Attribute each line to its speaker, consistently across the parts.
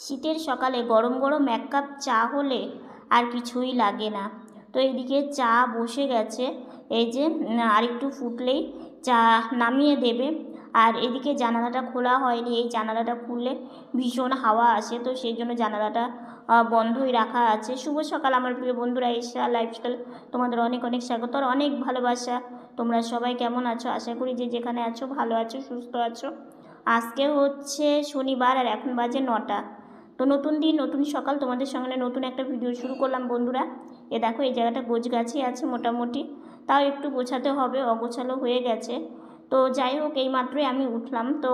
Speaker 1: শীতের সকালে গরম গরম এক কাপ চা হলে আর কিছুই লাগে না। তো এদিকে চা বসে গেছে, এই যে আরেকটু ফুটলেই চা নামিয়ে দেবে। আর এদিকে জানালাটা খোলা হয়নি, এই জানালাটা খুললে ভীষণ হাওয়া আসে, তো সেই জন্য জানালাটা বন্ধই রাখা আছে। শুভ সকাল আমার প্রিয় বন্ধুরা, এশা লাইফস্টাইল তোমাদের অনেক অনেক স্বাগত আর অনেক ভালোবাসা। তোমরা সবাই কেমন আছো? আশা করি যে যেখানে আছো ভালো আছো, সুস্থ আছো। আজকে হচ্ছে শনিবার আর এখন বাজে 9টা। তো নতুন দিন নতুন সকাল, তোমাদের সঙ্গে নতুন একটা ভিডিও শুরু করলাম বন্ধুরা। এ দেখো এই জায়গাটা গোছগাছি আছে মোটামুটি, তাও একটু গোছাতে হবে, অগোছালো হয়ে গেছে। তো যাই হোক, এই মাত্রই আমি উঠলাম, তো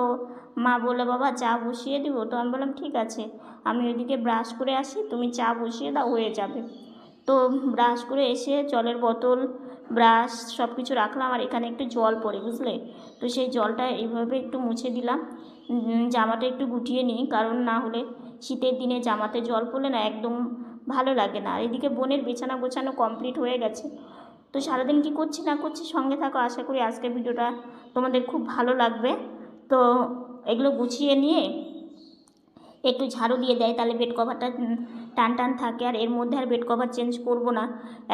Speaker 1: মা বললো বাবা চা বসিয়ে দিব। তো আমি বললাম ঠিক আছে, আমি ওইদিকে ব্রাশ করে আসি, তুমি চা বসিয়ে দাও, হয়ে যাবে। তো ব্রাশ করে এসে জলের বোতল, ব্রাশ সব কিছু রাখলাম, আর এখানে একটু জল পড়ে, বুঝলে? তো সেই জলটা এইভাবে একটু মুছে দিলাম। জামাটা একটু গুটিয়ে নিই, কারণ না হলে শীতের দিনে জামাতে জল পড়লে না একদম ভালো লাগে না। আর এদিকে বোনের বিছানা গোছানো কমপ্লিট হয়ে গেছে। তো সারাদিন কী করছি না করছি সঙ্গে থাকো, আশা করি আজকের ভিডিওটা তোমাদের খুব ভালো লাগবে। তো এগুলো গুছিয়ে নিয়ে একটু ঝাড়ু দিয়ে দেয়, তাহলে বেড কভারটা টান টান থাকে। আর এর মধ্যে আর বেড কভার চেঞ্জ করব না,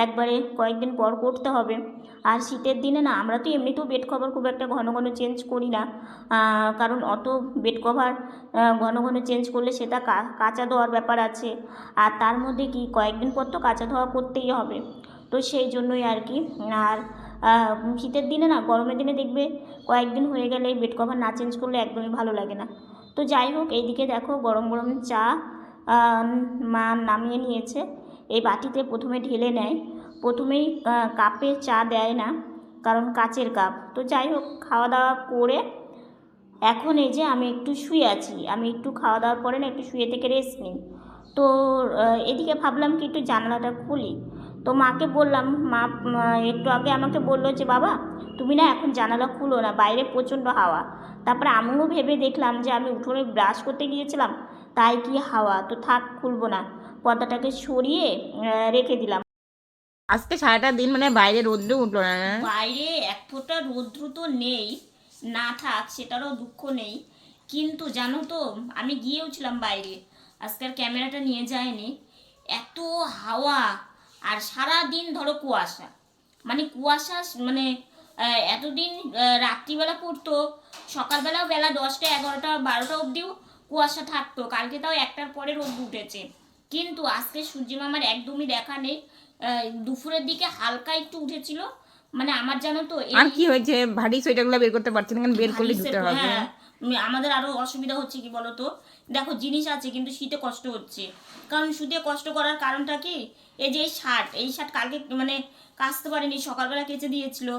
Speaker 1: একবারে কয়েকদিন পর করতে হবে। আর শীতের দিনে না, আমরা তো এমনিতেও বেড কভার খুব একটা ঘন ঘন চেঞ্জ করি না, কারণ অত বেড কভার ঘন ঘন চেঞ্জ করলে সেটা কাচা ধোয়ার ব্যাপার আছে, আর তার মধ্যে কি কয়েকদিন পর তো কাচা ধোয়া করতেই হবে। তো সেই জন্যই আর কি। আর শীতের দিনে না, গরমের দিনে দেখবে কয়েকদিন হয়ে গেলে বেড কভার না চেঞ্জ করলে একদমই ভালো লাগে না। তো যাই হোক, এইদিকে দেখো গরম গরম চা মা নামিয়ে নিয়েছে। এই বাটিতে প্রথমে ঢেলে নেয়, প্রথমেই কাপে চা দেয় না, কারণ কাচের কাপ। তো যাই হোক, খাওয়া দাওয়া করে এখন এই যে আমি একটু শুয়ে আছি, আমি একটু খাওয়া দাওয়ার পরে না একটু শুয়ে থেকে রেস্ট নিই। তো এদিকে ভাবলাম কি একটু জানালাটা খুলি। তো মাকে বললাম, মা একটু আগে আমাকে বললো যে বাবা তুমি না এখন জানালা খুলো না, বাইরে প্রচণ্ড হাওয়া। তারপরে আমিও ভেবে দেখলাম যে আমি উঠোনে ব্রাশ করতে গিয়েছিলাম, তাই কি হাওয়া, তো থাক খুলবো না, পর্দাটাকে সরিয়ে রেখে দিলাম।
Speaker 2: আজকে সারাটা দিন মানে বাইরে রোদ্রে উঠলো না।
Speaker 1: বাইরে এক ফোঁটা রৌদ্র তো নেই, না থাক সেটারও দুঃখ নেই, কিন্তু জানো তো আমি গিয়েওছিলাম বাইরে, আজকাল ক্যামেরাটা নিয়ে যায়নি। এত হাওয়া, আর সারা দিন ধরো কুয়াশা, মানে কুয়াশা, মানে এতদিন রাত্রিবেলা পড়তো, সকালবেলাও বেলা 10টা 11টা 12টা অবধিও কুয়াশা থাকতো, কালকে তাও 1টার পরে রোদ উঠেছে। কিন্তু আজকে সূর্য মামার একদমই দেখা নেই। দুপুরের দিকে হালকা একটু উঠেছিল, মানে আমার জানো তো
Speaker 2: আর কি হয়েছে, ভারী সোয়েটারগুলো বের করতে পারছি না, কারণ বের করলে ধুতে হবে।
Speaker 1: হ্যাঁ, আমাদের আরো অসুবিধা হচ্ছে কি বলতো, দেখো জিনিস আছে কিন্তু শীতে কষ্ট হচ্ছে। কারণ শীতে কষ্ট করার কারণটা কি, এই যে এই শার্ট কালকে মানে কাচতে পারিনি, সকালবেলা কেচে দিয়েছিল,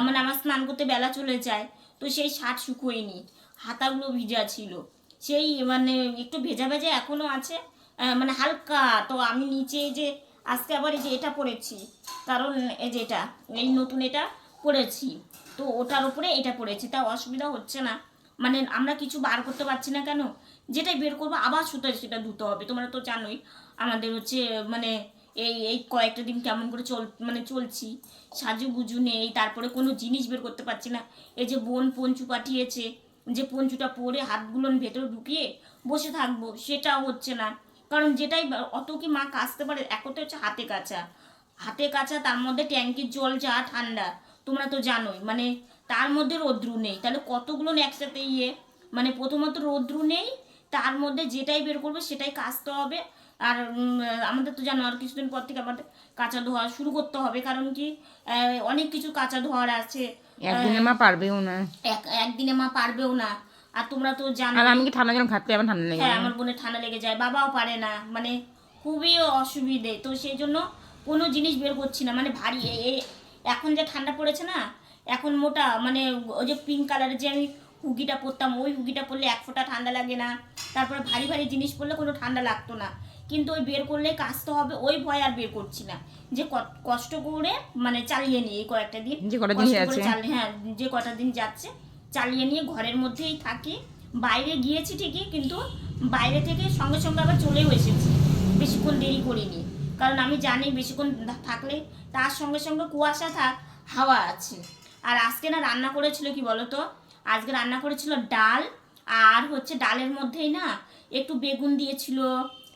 Speaker 1: মানে আমার স্নান করতে বেলা চলে যায়, তো সেই শার্ট শুকোয়নি, হাতাগুলো ভিজা ছিল, সেই মানে একটু ভেজা ভেজা এখনো আছে, মানে হালকা। তো আমি নিচে যে আজকে আবার এই যে এটা পরেছি, কারণ এই যে এটা এই নতুন এটা পরেছি, তো ওটার উপরে এটা পড়েছে, তাও অসুবিধা হচ্ছে না। মানে আমরা কিছু বার করতে পারছি না কেন, যেটাই বের করবো আবার সেটা ধুতে হবে। তোমরা তো জানোই আমাদের হচ্ছে মানে এই এই কয়েকটা দিন কেমন করে চলছি, সাজুগুজু নেই, তারপরে কোনো জিনিস বের করতে পারছি না। এই যে বোন পঞ্চু পাঠিয়েছে, যে পঞ্চুটা পরে হাতগুলো ভেতরে ঢুকিয়ে বসে থাকবো, সেটাও হচ্ছে না। কারণ যেটাই অত কি মা কাচতে পারে, একতে হচ্ছে হাতে কাচা, তার মধ্যে ট্যাঙ্কির জল যা ঠান্ডা, তোমরা তো জানোই, মানে তার মধ্যে রৌদ্রু নেই, তাহলে কতগুলো একসাথে মানে প্রথমত রৌদ্রু নেই, তার মধ্যে যেটাই বের করবে সেটাই কাচতে হবে। আর আমাদের তো জানো আর কিছুদিন পর থেকে আমাদের কাঁচা ধোয়া শুরু করতে হবে, কারণ কি অনেক কিছু কাঁচা ধোয়ার আছে।
Speaker 2: একদিনে মা পারবেও না,
Speaker 1: একদিনে মা পারবেও না। আর তোমরা তো জানো,
Speaker 2: আর আমি কি ঠান্ডা জল খাটলে আমার ঠান্ডা লেগে
Speaker 1: হ্যাঁ
Speaker 2: যায়।
Speaker 1: আমার বোনের ঠান্ডা লেগে যায়, বাবাও পারে না, মানে খুবই অসুবিধে। তো সেই জন্য কোনো জিনিস বের করছি না, মানে ভারী এখন যে ঠান্ডা পড়েছে না, এখন মোটা, মানে ওই যে পিঙ্ক কালারের যে আমি হুগিটা পরতাম, ওই হুগিটা পরলে এক ফোঁটা ঠান্ডা লাগে না, তারপরে ভারী ভারী জিনিস পরলে কোনো ঠান্ডা লাগতো না, কিন্তু ওই বের করলে কাচতে হবে, ওই ভয় আর বের করছি না, যে কষ্ট করে মানে চালিয়ে নিই এই কয়েকটা দিন,
Speaker 2: যে কটা দিন
Speaker 1: কষ্ট করে
Speaker 2: আছে।
Speaker 1: হ্যাঁ যে কটা দিন যাচ্ছে চালিয়ে নিয়ে ঘরের মধ্যেই থাকি। বাইরে গিয়েছি ঠিকই, কিন্তু বাইরে থেকে সঙ্গে সঙ্গে আবার চলেও এসেছি, বেশিক্ষণ দেরি করিনি, কারণ আমি জানি বেশিক্ষণ থাকলে তার সঙ্গে সঙ্গে কুয়াশা থাক, হাওয়া আছে। আর আজকে না রান্না করেছিল কি বলতো, আজকে রান্না করেছিল ডাল, আর হচ্ছে ডালের মধ্যেই না একটু বেগুন দিয়েছিল,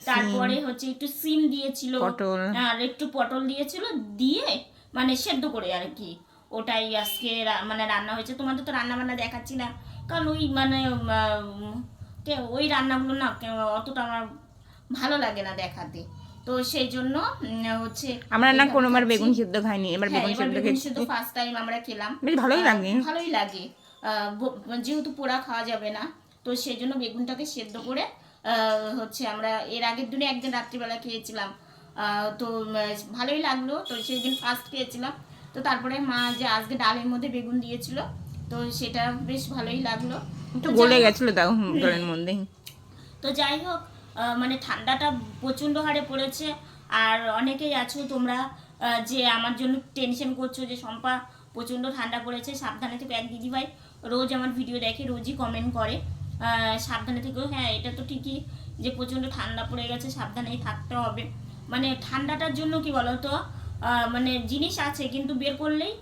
Speaker 1: তারপরে হচ্ছে একটু সিম দিয়েছিল,
Speaker 2: পটল।
Speaker 1: আর একটু পটল দিয়েছিল, দিয়ে মানে সেদ্ধ করে আর কি। ওটাই আজকে মানে রান্না হয়েছে। তোমাদের তো রান্না বান্না দেখাচ্ছি না, কারণ ওই মানে ওই রান্নাগুলো না অতটা আমার ভালো লাগে না দেখাতে। তো সেই জন্য হচ্ছে
Speaker 2: আমরা না
Speaker 1: এইভাবে
Speaker 2: কোনোবার
Speaker 1: খাচ্ছি।
Speaker 2: বেগুন সিদ্ধ খাইনি, এবার
Speaker 1: হ্যাঁ,
Speaker 2: বেগুন
Speaker 1: এবার
Speaker 2: সিদ্ধ
Speaker 1: বেগুন
Speaker 2: খেয়েছি,
Speaker 1: সিদ্ধ ফার্স্ট টাইম আমরা খেলাম।
Speaker 2: বেশ ভালোই লাগে।
Speaker 1: ভালোই লাগে, যেহেতু পোড়া খাওয়া যাবে না, তো সেই জন্য বেগুনটাকে সেদ্ধ করে হচ্ছে আমরা এর আগের দিনে একদিন রাত্রিবেলা খেয়েছিলাম। তো ভালোই লাগলো, তো সেই দিন ফার্স্ট খেয়েছিলাম। তো তারপরে মা যে আজকে ডালের মধ্যে বেগুন দিয়েছিল, তো সেটা বেশ ভালোই লাগলো।
Speaker 2: একটু
Speaker 1: তো
Speaker 2: গলে
Speaker 1: যাই হোক,
Speaker 2: গেছিলো তাও জলের মধ্যে।
Speaker 1: তো যাই হোক, মানে ঠান্ডাটা প্রচণ্ড হারে পড়েছে। আর অনেকেই আছো তোমরা যে আমার জন্য টেনশন করছো যে শম্পা প্রচণ্ড ঠান্ডা পড়েছে, সাবধানে থেকো। এক দিদিভাই রোজ আমার ভিডিও দেখে, রোজই কমেন্ট করে সাবধানে থেকো। হ্যাঁ, এটা তো ঠিকই যে প্রচণ্ড ঠান্ডা পড়ে গেছে, সাবধানেই থাকতে হবে। মানে ঠান্ডাটার জন্য কি বলো তো, মানে জিনিস আছে কিন্তু বের করলেই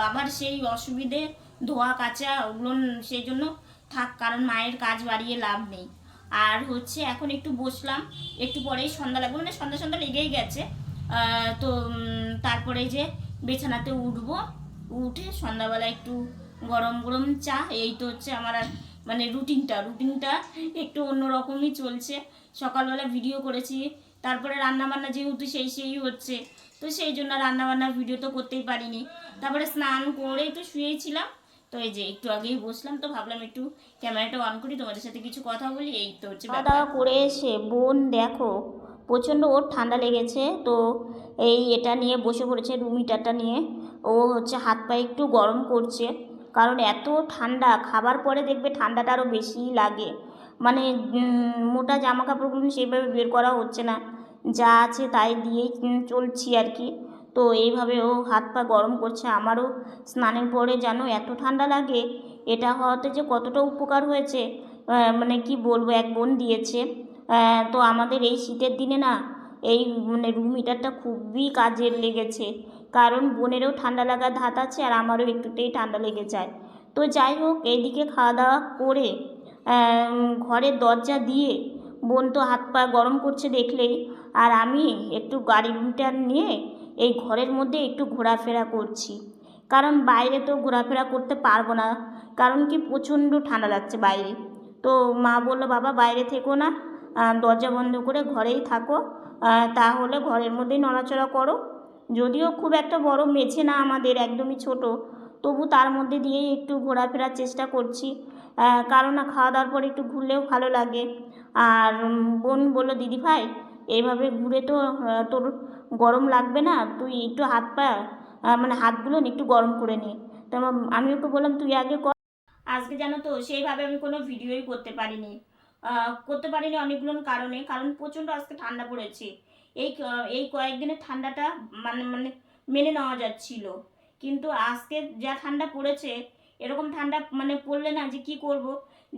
Speaker 1: আবার সেই অসুবিধে, ধোয়া কাচা ওগুলো, সেই জন্য থাক, কারণ মায়ের কাজ বাড়িয়ে লাভ নেই। আর হচ্ছে এখন একটু বসলাম, একটু পরেই সন্ধ্যা লাগবে, মানে সন্ধ্যা সন্ধ্যা লেগেই গেছে। তো তারপরে যে বিছানাতে উঠবো, উঠে সন্ধ্যাবেলা একটু গরম গরম চা, এই তো হচ্ছে আমার আর মানে রুটিনটা একটু অন্যরকমই চলছে। সকালবেলা ভিডিও করেছি, তারপরে রান্নাবান্না যেহেতু সেই হচ্ছে, তো সেই জন্য রান্নাবান্নার ভিডিও তো করতেই পারিনি। তারপরে স্নান করে একটু শুয়েছিলাম, তো এই যে একটু আগেই বসলাম, তো ভাবলাম একটু ক্যামেরাটা অন করি, তোমাদের সাথে কিছু কথা বলি। এই তো হচ্ছে খাওয়া দাওয়া করে এসে বোন দেখো প্রচণ্ড ওর ঠান্ডা লেগেছে, তো এই এটা নিয়ে বসে পড়েছে, রুম হিটারটা নিয়ে। ও হচ্ছে হাত পা একটু গরম করছে, কারণ এত ঠান্ডা, খাবার পরে দেখবে ঠান্ডাটা আরও বেশি লাগে। মানে মোটা জামা কাপড়গুলো সেইভাবে বের করা হচ্ছে না, যা আছে তাই দিয়েই চলছি আর কি। তো এইভাবে ও হাত পা গরম করছে। আমারও স্নানের পরে যেন এত ঠান্ডা লাগে, এটা হওয়াতে যে কতটা উপকার হয়েছে মানে কি বলবো, এক বোন দিয়েছে। তো আমাদের এই শীতের দিনে না এই মানে রুম হিটারটা খুবই কাজের লেগেছে, কারণ বোনেরও ঠান্ডা লাগার ধাত আছে আর আমারও একটুতেই ঠান্ডা লেগে যায়। তো যাই হোক, এইদিকে খাওয়া দাওয়া করে ঘরের দরজা দিয়ে বোন তো হাত পা গরম করছে দেখলেই, আর আমি একটু গাড়ি রুমটা নিয়ে এই ঘরের মধ্যে একটু ঘোরাফেরা করছি, কারণ বাইরে তো ঘোরাফেরা করতে পারবো না, কারণ কি প্রচণ্ড ঠান্ডা লাগছে বাইরে। তো মা বললো বাবা বাইরে থেকো না, দরজা বন্ধ করে ঘরেই থাকো, তাহলে ঘরের মধ্যেই নড়াচড়া করো। যদিও খুব একটা বড় মেঝে না আমাদের, একদমই ছোট, তবু তার মধ্যে দিয়েই একটু ঘোরাফেরার চেষ্টা করছি, কারণ না খাওয়া দাওয়ার পর একটু ঘুরলেও ভালো লাগে। আর বোন বললো দিদি ভাই এইভাবে ঘুরে তো তোর গরম লাগবে না, তুই একটু হাত পা মানে হাতগুলো একটু গরম করে নে। তো আমি ওকে বললাম তুই আগে কর। আজকে জানো তো সেইভাবে আমি কোনো ভিডিওই করতে পারিনি অনেকগুলো কারণে, কারণ প্রচণ্ড আজকে ঠান্ডা পড়েছে। এই কয়েকদিনের ঠান্ডাটা মানে মানে মেনে নেওয়া যাচ্ছিল, কিন্তু আজকে যা ঠান্ডা পড়েছে, এরকম ঠান্ডা মানে পড়লে না যে কি করব,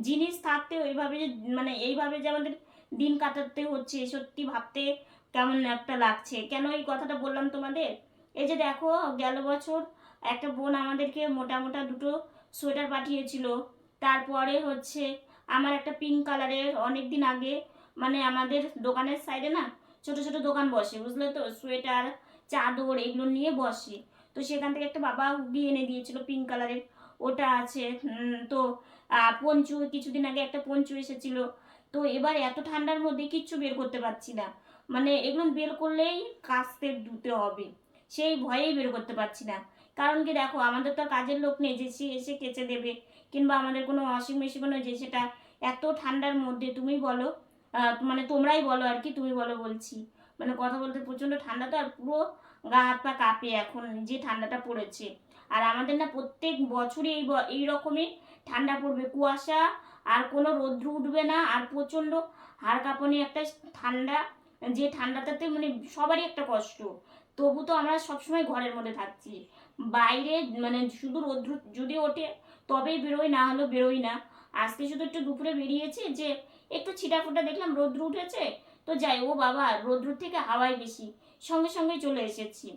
Speaker 1: জিনিস থাকতে ওইভাবে যে মানে এইভাবে যে আমাদের দিন কাটাতে হচ্ছে, সত্যি ভাবতে কেমন একটা লাগছে। কেন এই কথাটা বললাম তোমাদের, এই যে দেখো গেল বছর একটা বোন আমাদেরকে মোটা মোটা দুটো সোয়েটার পাঠিয়েছিল, তারপরে হচ্ছে আমার একটা পিঙ্ক কালারের অনেক দিন আগে, মানে আমাদের দোকানের সাইডে না ছোট ছোট দোকান বসে, বুঝলে তো, সোয়েটার চাদর এগুলো নিয়ে বসে, তো সেখান থেকে একটা বাবা হুডি এনে দিয়েছিল পিঙ্ক কালারের, ওটা আছে। তো পঞ্চু কিছুদিন আগে একটা পঞ্চু এসেছিল। তো এবার এত ঠান্ডার মধ্যে কিচ্ছু বের করতে পারছি না, মানে এগুলো বের করলেই কাচতে ধুতে হবে, সেই ভয়েই বের করতে পারছি না। কারণ কি দেখো আমাদের তো কাজের লোক নেই যে সে এসে কেচে দেবে, কিংবা আমাদের কোনো ওয়াশিং মেশিনও নেই যে সেটা এত ঠান্ডার মধ্যে, তুমি বলো মানে তোমরাই বলো আর কি, তুমি বলো বলছি, মানে কথা বলতে প্রচণ্ড ঠান্ডা, তো আর পুরো গা হাত পা কাঁপে এখন যে ঠান্ডাটা পড়েছে। আর আমাদের না প্রত্যেক বছরই এই রকমই ঠান্ডা পড়বে, কুয়াশা, আর কোনো রৌদ্র উঠবে না, আর প্রচণ্ড হাড় কাঁপানি একটা ঠান্ডা, যে ঠান্ডাটাতে মানে সবারই একটা কষ্ট। তবু তো আমরা সবসময় ঘরের মধ্যে থাকছি, বাইরে মানে শুধু রৌদ্র যদি ওঠে তবেই বেরোই, না হলেও বেরোই না। আজকে শুধু একটু দুপুরে বেরিয়েছি, যে একটু ছিটাফোটা দেখলাম রৌদ্র উঠেছে, তো যাই, ও বাবা রৌদ্র থেকে হাওয়াই বেশি, সঙ্গে সঙ্গেই চলে এসেছি।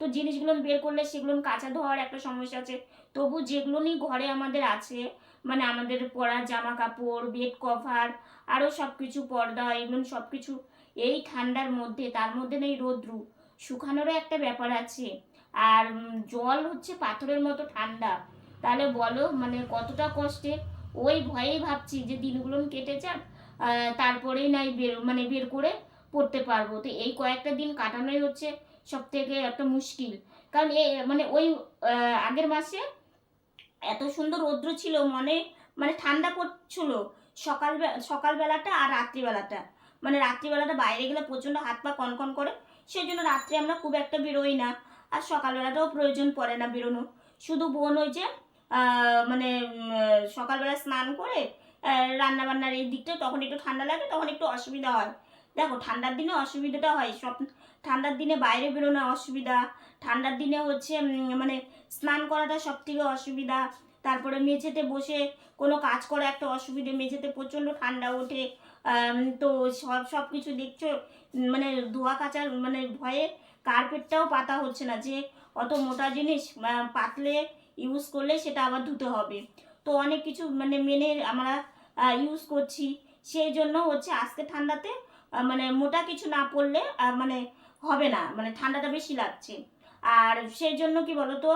Speaker 1: তো জিনিসগুলো বের করলে সেগুলো কাঁচা ধোয়ার একটা সমস্যা আছে। তবু যেগুলো নিয়ে ঘরে আমাদের আছে, মানে আমাদের পরার জামা কাপড়, বেড কভার, আরও সব কিছু, পর্দা, এগুলো সব কিছু এই ঠান্ডার মধ্যে, তার মধ্যে নেই রোদ্রু, শুকানোরও একটা ব্যাপার আছে। আর জল হচ্ছে পাথরের মতো ঠান্ডা। তাহলে বলো মানে কতটা কষ্টে। ওই ভয়েই ভাবছি যে দিনগুলো কেটে যাক, তারপরেই নাই বের করে পড়তে পারবো। তো এই কয়েকটা দিন কাটানোই হচ্ছে সব থেকে একটা মুশকিল। কারণ মানে ওই আগের মাসে এত সুন্দর রৌদ্র ছিল, মানে ঠান্ডা পড়ছিল সকালবেলাটা আর রাত্রিবেলাটা। মানে রাত্রিবেলাটা বাইরে গেলে প্রচণ্ড হাত পা কনকন করে, সেই জন্য রাত্রে আমরা খুব একটা বেরোই না। আর সকালবেলাটাও প্রয়োজন পড়ে না বেরোনো। শুধু বোন ওই যে মানে সকালবেলা স্নান করে রান্নাবান্নার এই দিকটা তখন একটু ঠান্ডা লাগে, তখন একটু অসুবিধা হয়। দেখো ঠান্ডার দিনে অসুবিধাটা হয় সব, ঠান্ডার দিনে বাইরে বেরোনো অসুবিধা, ঠান্ডার দিনে হচ্ছে মানে স্নান করাটা সব থেকে অসুবিধা। তারপরে মেঝেতে বসে কোনো কাজ করা একটা অসুবিধে, মেঝেতে প্রচণ্ড ঠান্ডা ওঠে। তো সব কিছু দেখছো, মানে ধোয়া কাচার মানে ভয়ে কার্পেটটাও পাতা হচ্ছে না, যে অত মোটা জিনিস পাতলে ইউজ করলে সেটা আবার ধুতে হবে। তো অনেক কিছু মানে মেনে আমরা ইউজ করছি। সেই জন্য হচ্ছে আজকে ঠান্ডাতে মানে মোটা কিছু না পড়লে মানে হবে না, মানে ঠান্ডাটা বেশি লাগছে। আর সেই জন্য কি বলতো,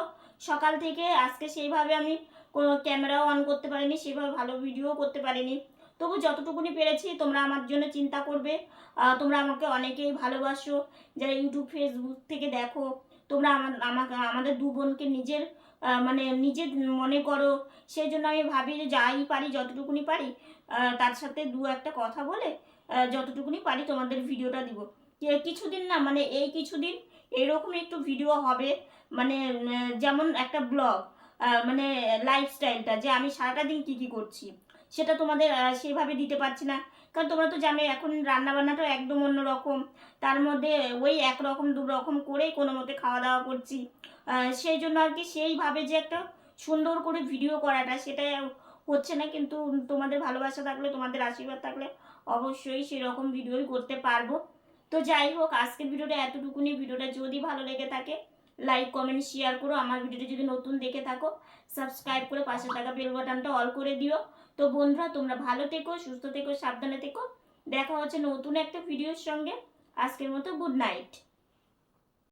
Speaker 1: সকাল থেকে আজকে সেইভাবে আমি কোনো ক্যামেরাও অন করতে পারিনি, সেভাবে ভালো ভিডিও করতে পারিনি। তবু যতটুকুনি পেরেছি, তোমরা আমার জন্য চিন্তা করবে। তোমরা আমাকে অনেকেই ভালোবাসো, যারা ইউটিউব ফেসবুক থেকে দেখো। তোমরা আমাদের দু বোনকে নিজের মানে নিজের মনে করো। সেই জন্য আমি ভাবি যে যাই পারি, যতটুকুনি পারি তার সাথে দু একটা কথা বলে যতটুকুনি পারি তোমাদের ভিডিওটা দিব। কিছুদিন না, মানে এই কিছুদিন এরকম একটু ভিডিও হবে, মানে যেমন একটা ব্লগ, মানে লাইফস্টাইলটা, যে আমি সারাটা দিন কী কী করছি সেটা তোমাদের সেভাবে দিতে পারছি না। কারণ তোমরা তো জানো এখন রান্নাবান্নাটাও একদম অন্যরকম, তার মধ্যে ওই একরকম দু রকম করেই কোনো মতে খাওয়া দাওয়া করছি। সেই জন্য আর কি সেইভাবে যে একটা সুন্দর করে ভিডিও করাটা, সেটা হচ্ছে না। কিন্তু তোমাদের ভালোবাসা থাকলে, তোমাদের আশীর্বাদ থাকলে অবশ্যই সেরকম ভিডিওই করতে পারবো। তো যাই হোক, আজকের ভিডিওটা এতটুকুনি। ভিডিওটা যদি ভালো লেগে থাকে লাইক কমেন্ট শেয়ার করো। আমার ভিডিওটা যদি নতুন দেখে থাকো সাবস্ক্রাইব করে পাশে থাকা বেল বাটনটা অল করে দিও। তো বন্ধুরা, তোমরা ভালো থেকো, সুস্থ থেকো, সাবধানে থেকো। দেখা হচ্ছে নতুন একটা ভিডিওর সঙ্গে। আজকের মতো গুড নাইট।